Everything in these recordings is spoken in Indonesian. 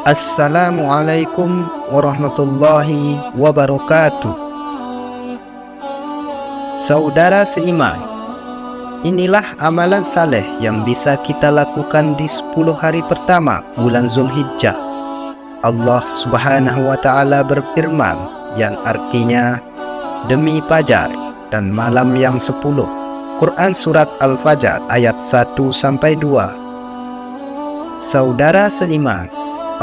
Assalamualaikum warahmatullahi wabarakatuh. Saudara seiman, inilah amalan saleh yang bisa kita lakukan di 10 hari pertama bulan Zulhijjah. Allah Subhanahu wa Ta'ala berfirman, yang artinya demi fajar dan malam yang 10. Quran Surat Al-Fajr ayat 1-2. Saudara seiman,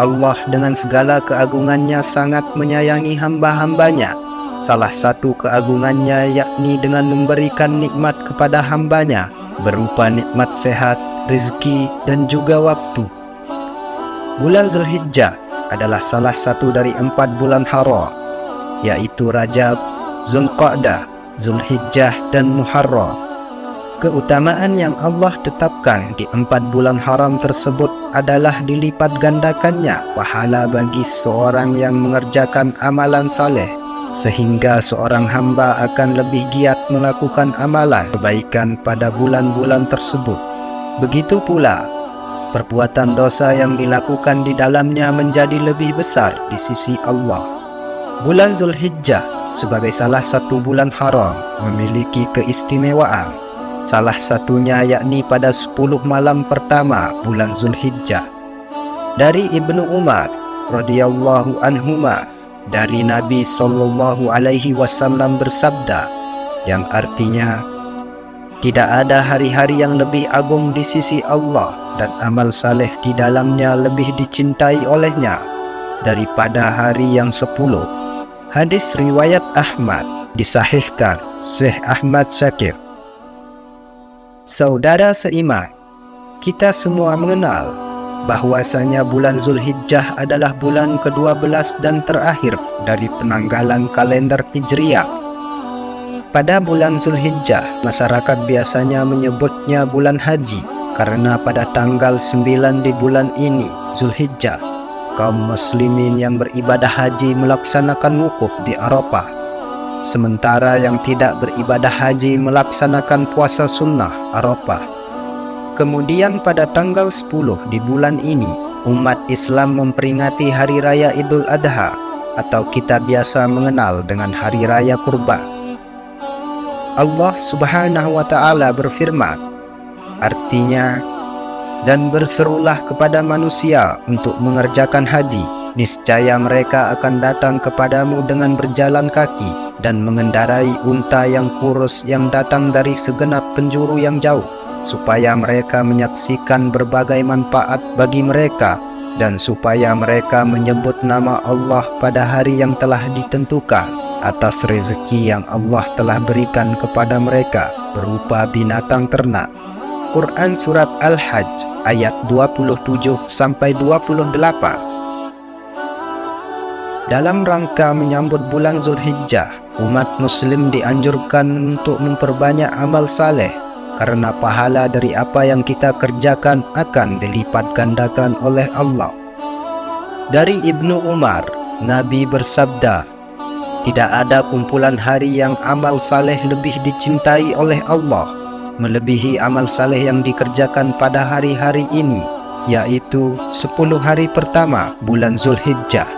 Allah dengan segala keagungannya sangat menyayangi hamba-hambanya. Salah satu keagungannya yakni dengan memberikan nikmat kepada hambanya berupa nikmat sehat, rezeki, dan juga waktu. Bulan Zulhijjah adalah salah satu dari 4 bulan haram, yaitu Rajab, Zulqa'dah, Zulhijjah, dan Muharram. Keutamaan yang Allah tetapkan di 4 bulan haram tersebut adalah dilipat gandakannya pahala bagi seorang yang mengerjakan amalan saleh, sehingga seorang hamba akan lebih giat melakukan amalan kebaikan pada bulan-bulan tersebut. Begitu pula, perbuatan dosa yang dilakukan di dalamnya menjadi lebih besar di sisi Allah. Bulan Zulhijjah sebagai salah satu bulan haram memiliki keistimewaan. Salah satunya yakni pada 10 malam pertama bulan Zulhijjah. Dari Ibnu Umar radhiyallahu anhuma, dari Nabi sallallahu alaihi wasallam bersabda, yang artinya tidak ada hari-hari yang lebih agung di sisi Allah dan amal saleh di dalamnya lebih dicintai olehnya daripada hari yang 10. Hadis riwayat Ahmad, disahihkan Syekh Ahmad Syakir. Saudara seiman, kita semua mengenal bahwasanya bulan Zulhijjah adalah bulan ke-12 dan terakhir dari penanggalan kalender Hijriah. Pada bulan Zulhijjah, masyarakat biasanya menyebutnya bulan haji karena pada tanggal 9 di bulan ini, Zulhijjah, kaum muslimin yang beribadah haji melaksanakan wukuf di Arafah. Sementara yang tidak beribadah haji melaksanakan puasa sunnah Arafah. Kemudian pada tanggal 10 di bulan ini, umat Islam memperingati Hari Raya Idul Adha atau kita biasa mengenal dengan Hari Raya Kurban. Allah Subhanahu wa Ta'ala berfirman, artinya, dan berserulah kepada manusia untuk mengerjakan haji, niscaya mereka akan datang kepadamu dengan berjalan kaki dan mengendarai unta yang kurus yang datang dari segenap penjuru yang jauh, supaya mereka menyaksikan berbagai manfaat bagi mereka dan supaya mereka menyebut nama Allah pada hari yang telah ditentukan atas rezeki yang Allah telah berikan kepada mereka berupa binatang ternak. Quran Surat Al-Hajj ayat 27-28. Dalam rangka menyambut bulan Zulhijjah, umat muslim dianjurkan untuk memperbanyak amal saleh karena pahala dari apa yang kita kerjakan akan dilipat gandakan oleh Allah. Dari Ibnu Umar, Nabi bersabda, tidak ada kumpulan hari yang amal saleh lebih dicintai oleh Allah melebihi amal saleh yang dikerjakan pada hari-hari ini, yaitu 10 hari pertama bulan Zulhijjah.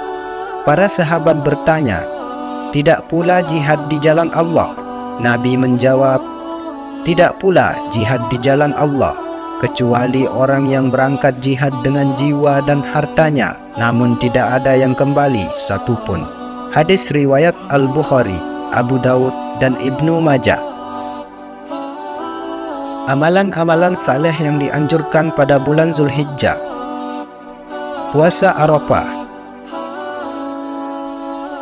Para sahabat bertanya, tidak pula jihad di jalan Allah? Nabi menjawab, tidak pula jihad di jalan Allah, kecuali orang yang berangkat jihad dengan jiwa dan hartanya, namun tidak ada yang kembali satupun. Hadis riwayat Al-Bukhari, Abu Daud, dan Ibnu Majah. Amalan-amalan saleh yang dianjurkan pada bulan Zulhijjah. Puasa Arafah.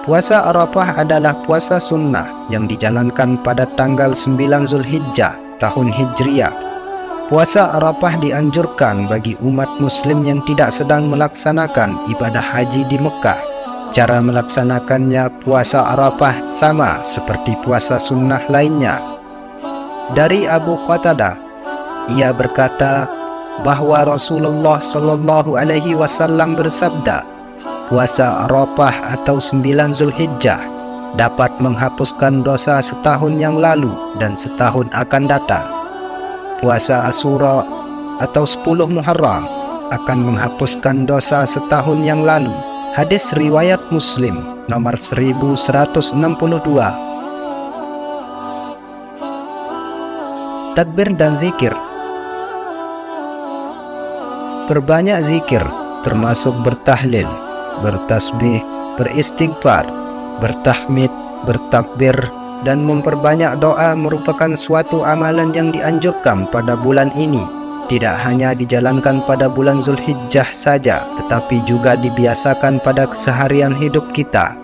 Puasa Arafah adalah puasa sunnah yang dijalankan pada tanggal 9 Zulhijjah tahun Hijriah. Puasa Arafah dianjurkan bagi umat muslim yang tidak sedang melaksanakan ibadah haji di Mekah. Cara melaksanakannya puasa Arafah sama seperti puasa sunnah lainnya. Dari Abu Qatadah, ia berkata bahwa Rasulullah sallallahu alaihi wasallam bersabda, puasa Arafah atau 9 Zulhijjah dapat menghapuskan dosa setahun yang lalu dan setahun akan datang. Puasa Asyura atau 10 Muharram akan menghapuskan dosa setahun yang lalu. Hadis riwayat Muslim nomor 1162. Takbir dan zikir. Perbanyak zikir, termasuk bertahlil, bertasbih, beristighfar, bertahmid, bertakbir, dan memperbanyak doa merupakan suatu amalan yang dianjurkan pada bulan ini. Tidak hanya dijalankan pada bulan Zulhijjah saja, tetapi juga dibiasakan pada keseharian hidup kita.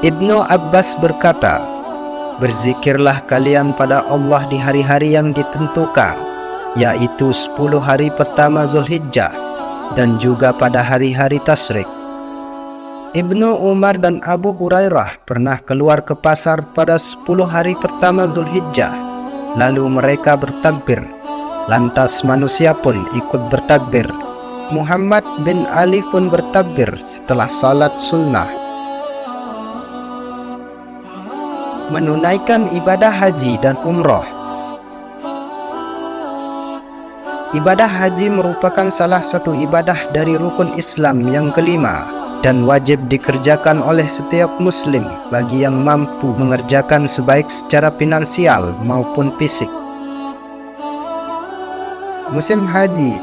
Ibnu Abbas berkata, "Berzikirlah kalian pada Allah di hari-hari yang ditentukan, yaitu 10 hari pertama Zulhijjah, dan juga pada hari-hari tasyrik." Ibnu Umar dan Abu Hurairah pernah keluar ke pasar pada 10 hari pertama Zulhijjah, lalu mereka bertakbir. Lantas manusia pun ikut bertakbir. Muhammad bin Ali pun bertakbir setelah salat sunnah. Menunaikan ibadah haji dan umrah. Ibadah haji merupakan salah satu ibadah dari rukun Islam yang kelima dan wajib dikerjakan oleh setiap muslim bagi yang mampu mengerjakan, sebaik secara finansial maupun fisik. Musim haji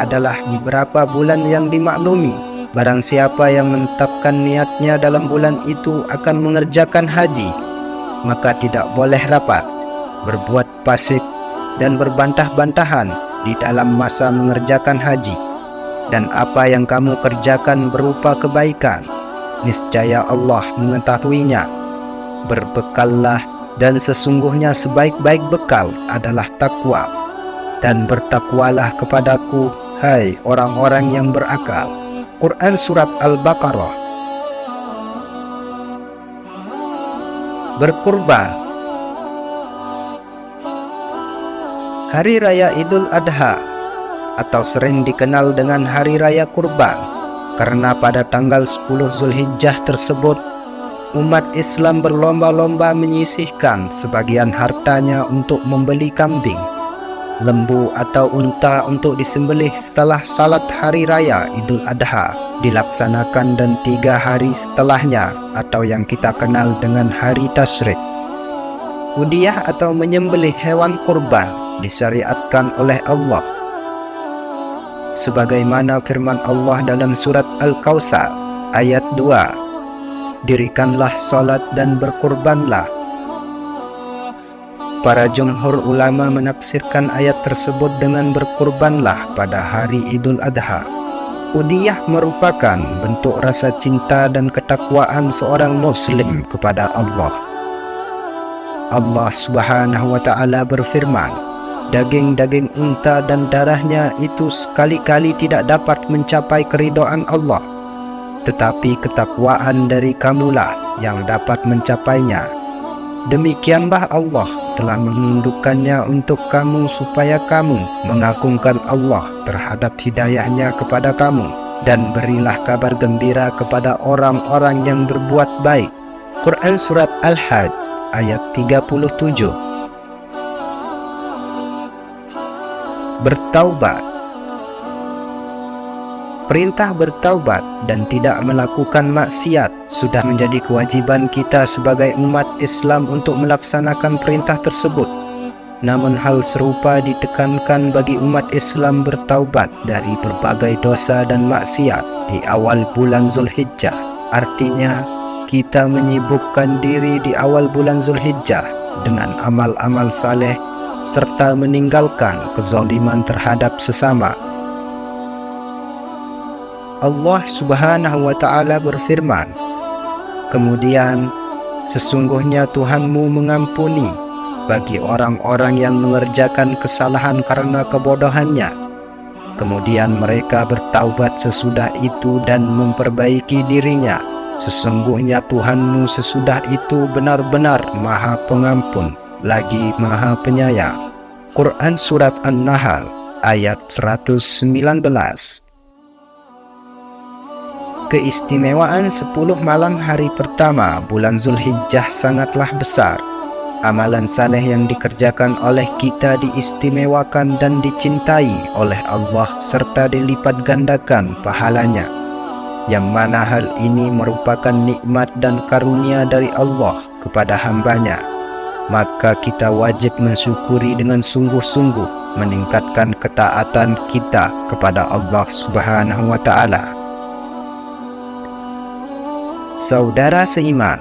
adalah beberapa bulan yang dimaklumi. Barang siapa yang menetapkan niatnya dalam bulan itu akan mengerjakan haji, maka tidak boleh rapat, berbuat fasik, dan berbantah-bantahan di dalam masa mengerjakan haji. Dan apa yang kamu kerjakan berupa kebaikan, niscaya Allah mengetahuinya. Berbekallah, dan sesungguhnya sebaik-baik bekal adalah takwa. Dan bertakwalah kepadaku, hai orang-orang yang berakal. Quran Surat Al-Baqarah. Berkurban. Hari Raya Idul Adha atau sering dikenal dengan Hari Raya Kurban, karena pada tanggal 10 Zulhijjah tersebut umat Islam berlomba-lomba menyisihkan sebagian hartanya untuk membeli kambing, lembu atau unta untuk disembelih setelah salat Hari Raya Idul Adha dilaksanakan, dan 3 hari setelahnya atau yang kita kenal dengan Hari Tasyrik. Udhiyah atau menyembelih hewan kurban disyariatkan oleh Allah, sebagaimana firman Allah dalam surat Al-Kautsar ayat 2, "Dirikanlah salat dan berkurbanlah." Para jumhur ulama menafsirkan ayat tersebut dengan berkurbanlah pada hari Idul Adha. Udhiyah merupakan bentuk rasa cinta dan ketakwaan seorang muslim kepada Allah. Allah Subhanahu wa Ta'ala berfirman, "Daging-daging unta dan darahnya itu sekali-kali tidak dapat mencapai keridhaan Allah, tetapi ketakwaan dari kamulah yang dapat mencapainya. Demikianlah Allah telah menundukkannya untuk kamu supaya kamu mengagungkan Allah terhadap hidayahnya kepada kamu, dan berilah kabar gembira kepada orang-orang yang berbuat baik." Quran Surat Al-Hajj ayat 37. Bertaubat. Perintah bertaubat dan tidak melakukan maksiat sudah menjadi kewajiban kita sebagai umat Islam untuk melaksanakan perintah tersebut. Namun hal serupa ditekankan bagi umat Islam bertaubat dari berbagai dosa dan maksiat di awal bulan Zulhijjah. Artinya, kita menyibukkan diri di awal bulan Zulhijjah dengan amal-amal saleh serta meninggalkan kezaliman terhadap sesama. Allah Subhanahu wa Ta'ala berfirman, "Kemudian sesungguhnya Tuhanmu mengampuni bagi orang-orang yang mengerjakan kesalahan karena kebodohannya. Kemudian mereka bertaubat sesudah itu dan memperbaiki dirinya. Sesungguhnya Tuhanmu sesudah itu benar-benar Maha Pengampun lagi Maha Penyayang." Quran Surat An-Nahl ayat 119. Keistimewaan 10 malam hari pertama bulan Zulhijjah sangatlah besar. amalan saleh yang dikerjakan oleh kita diistimewakan dan dicintai oleh Allah serta dilipat gandakan pahalanya, yang mana hal ini merupakan nikmat dan karunia dari Allah kepada hambanya. Maka kita wajib mensyukuri dengan sungguh-sungguh, meningkatkan ketaatan kita kepada Allah Subhanahu wa Ta'ala. Saudara seiman,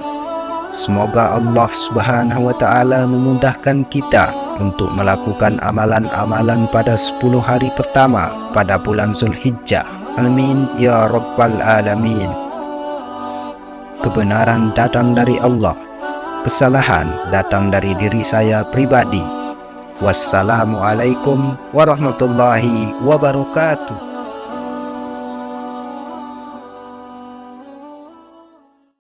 semoga Allah Subhanahu wa Ta'ala memudahkan kita untuk melakukan amalan-amalan pada 10 hari pertama pada bulan Zulhijjah. Amin ya rabbal alamin. Kebenaran datang dari Allah, kesalahan datang dari diri saya pribadi. Wassalamualaikum warahmatullahi wabarakatuh.